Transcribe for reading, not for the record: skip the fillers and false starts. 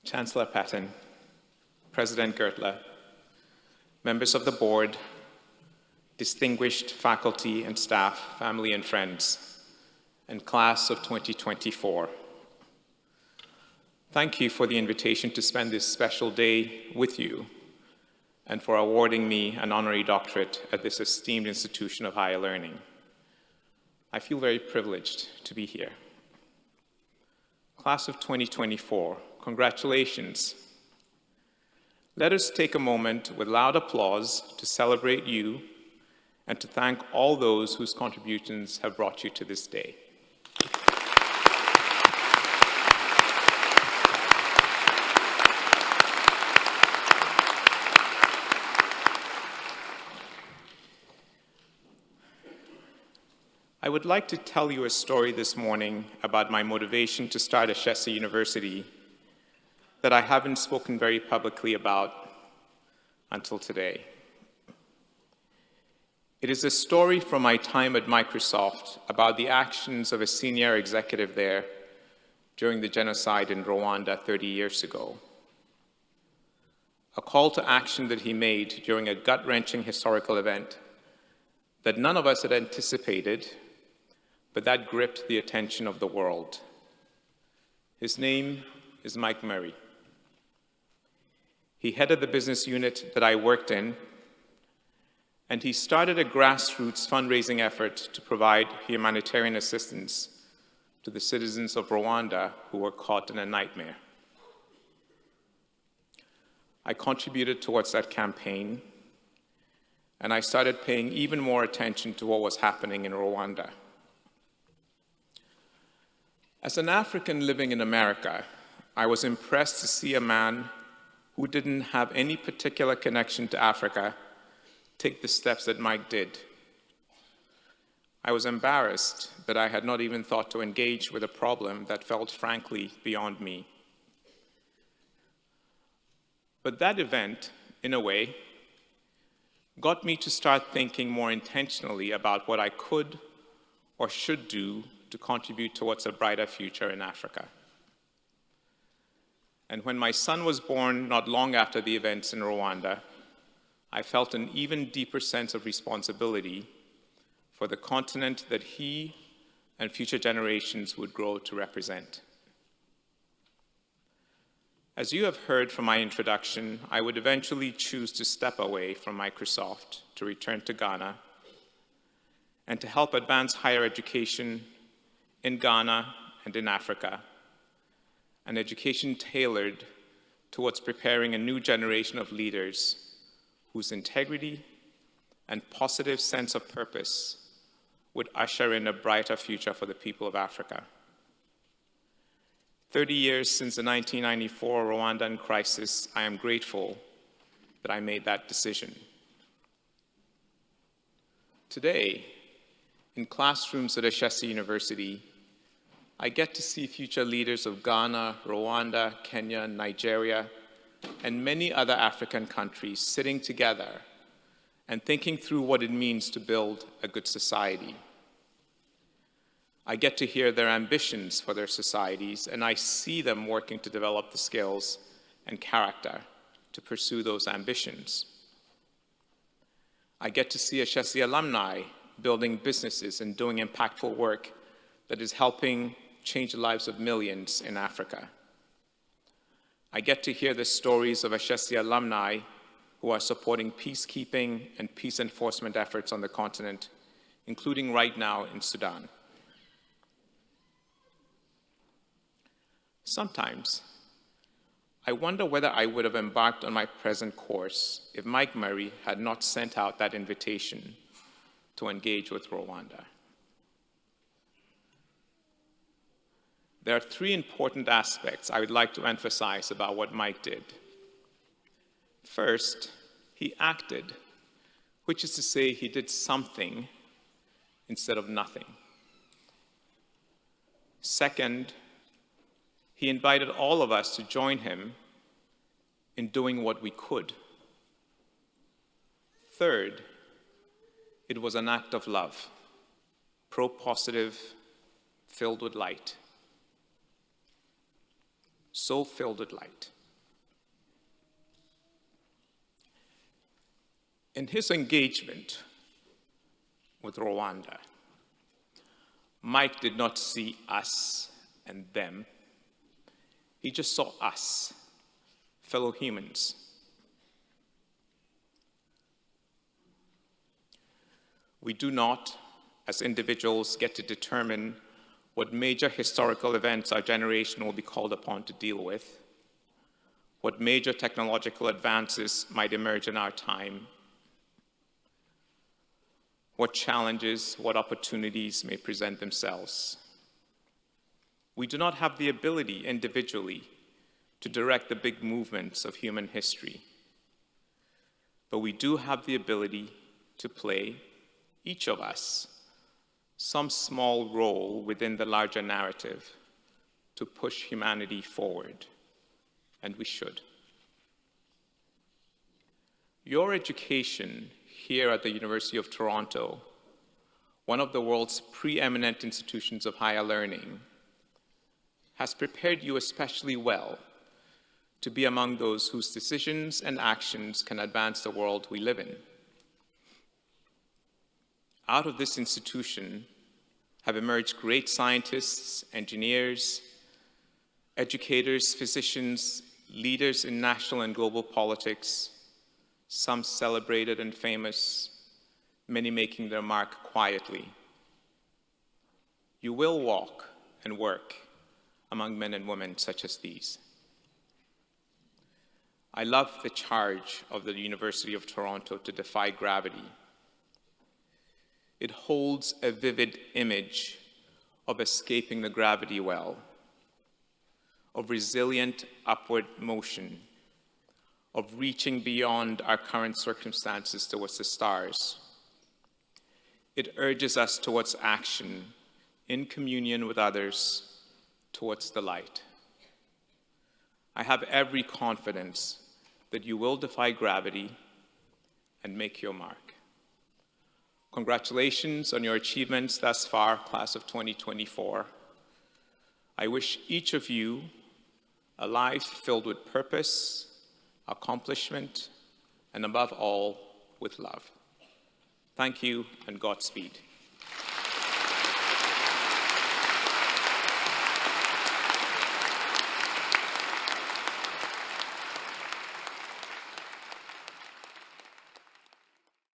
Chancellor Patton, President Gertler, members of the board, distinguished faculty and staff, family and friends, and class of 2024. Thank you for the invitation to spend this special day with you and for awarding me an honorary doctorate at this esteemed institution of higher learning. I feel very privileged to be here. Class of 2024, congratulations. Let us take a moment with loud applause to celebrate you and to thank all those whose contributions have brought you to this day. I would like to tell you a story this morning about my motivation to start Ashesi University that I haven't spoken very publicly about until today. It is a story from my time at Microsoft about the actions of a senior executive there during the genocide in Rwanda 30 years ago. A call to action that he made during a gut-wrenching historical event that none of us had anticipated, but that gripped the attention of the world. His name is Mike Murray. He headed the business unit that I worked in, and he started a grassroots fundraising effort to provide humanitarian assistance to the citizens of Rwanda who were caught in a nightmare. I contributed towards that campaign, and I started paying even more attention to what was happening in Rwanda. As an African living in America, I was impressed to see a man who didn't have any particular connection to Africa take the steps that Mike did. I was embarrassed that I had not even thought to engage with a problem that felt frankly beyond me. But that event, in a way, got me to start thinking more intentionally about what I could or should do to contribute towards a brighter future in Africa. And when my son was born not long after the events in Rwanda, I felt an even deeper sense of responsibility for the continent that he and future generations would grow to represent. As you have heard from my introduction, I would eventually choose to step away from Microsoft to return to Ghana and to help advance higher education in Ghana and in Africa, an education tailored towards preparing a new generation of leaders whose integrity and positive sense of purpose would usher in a brighter future for the people of Africa. 30 years since the 1994 Rwandan crisis, I am grateful that I made that decision. Today, in classrooms at Ashesi University, I get to see future leaders of Ghana, Rwanda, Kenya, Nigeria, and many other African countries sitting together and thinking through what it means to build a good society. I get to hear their ambitions for their societies, and I see them working to develop the skills and character to pursue those ambitions. I get to see Ashesi alumni building businesses and doing impactful work that is helping change the lives of millions in Africa. I get to hear the stories of Ashesi alumni who are supporting peacekeeping and peace enforcement efforts on the continent, including right now in Sudan. Sometimes, I wonder whether I would have embarked on my present course if Mike Murray had not sent out that invitation to engage with Rwanda. There are three important aspects I would like to emphasize about what Mike did. First, he acted, which is to say he did something instead of nothing. Second, he invited all of us to join him in doing what we could. Third, it was an act of love, pro-positive, filled with light. So filled with light. In his engagement with Rwanda, Mike did not see us and them. He just saw us, fellow humans. We do not, as individuals, get to determine what major historical events our generation will be called upon to deal with, what major technological advances might emerge in our time, what challenges, what opportunities may present themselves. We do not have the ability individually to direct the big movements of human history, but we do have the ability to play, each of us, some small role within the larger narrative to push humanity forward, and we should. Your education here at the University of Toronto, one of the world's preeminent institutions of higher learning, has prepared you especially well to be among those whose decisions and actions can advance the world we live in. Out of this institution have emerged great scientists, engineers, educators, physicians, leaders in national and global politics, some celebrated and famous, many making their mark quietly. You will walk and work among men and women such as these. I love the charge of the University of Toronto to defy gravity. It holds a vivid image of escaping the gravity well, of resilient upward motion, of reaching beyond our current circumstances towards the stars. It urges us towards action in communion with others towards the light. I have every confidence that you will defy gravity and make your mark. Congratulations on your achievements thus far, class of 2024. I wish each of you a life filled with purpose, accomplishment, and above all, with love. Thank you and Godspeed.